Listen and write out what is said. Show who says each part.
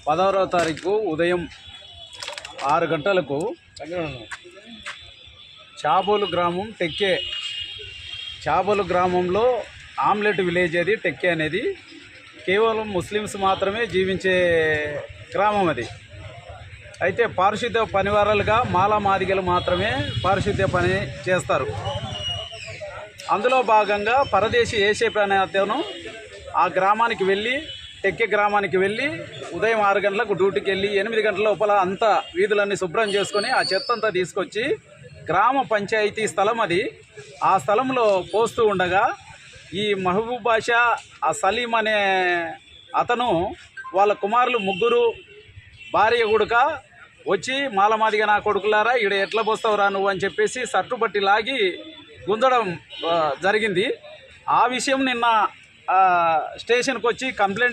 Speaker 1: 16వ తారీఖు ఉదయం 6 గంటలకు చాబోలు గ్రామం టెక్కే చాబోలు గ్రామంలో ఆమ్లెట్ విలేజ్ అది టెక్కే అనేది కేవలం ముస్లిమ్స్ మాత్రమే జీవించే గ్రామం అది. అయితే పారిశుద్ధ్య పనివారాలుగా మాలా మాదిగలు మాత్రమే పారిశుద్ధ్య పని చేస్తారు. అందులో భాగంగా పరదేశీ ఏసేపు అనే అతను ఆ గ్రామానికి వెళ్ళి టెక్కే గ్రామానికి వెళ్ళి ఉదయం 6 గంటలకు డ్యూటీకి వెళ్ళి 8 గంటల లోపల అంతా వీధులన్నీ శుభ్రం చేసుకొని ఆ చెత్త అంతా తీసుకొచ్చి గ్రామ పంచాయతీ స్థలం అది, ఆ స్థలంలో పోస్తూ ఉండగా ఈ మహబూబ్ బాషా ఆ సలీం అనే అతను వాళ్ళ కుమారులు ముగ్గురు భార్య గుడక వచ్చి మాలమాదిగా నా కొడుకులారా ఈడ ఎట్లా పోస్తావురా నువ్వు అని చెప్పేసి సట్టుబట్టి లాగి గుంజడం జరిగింది. ఆ విషయం నిన్న స్టేషన్కి వచ్చి కంప్లైంట్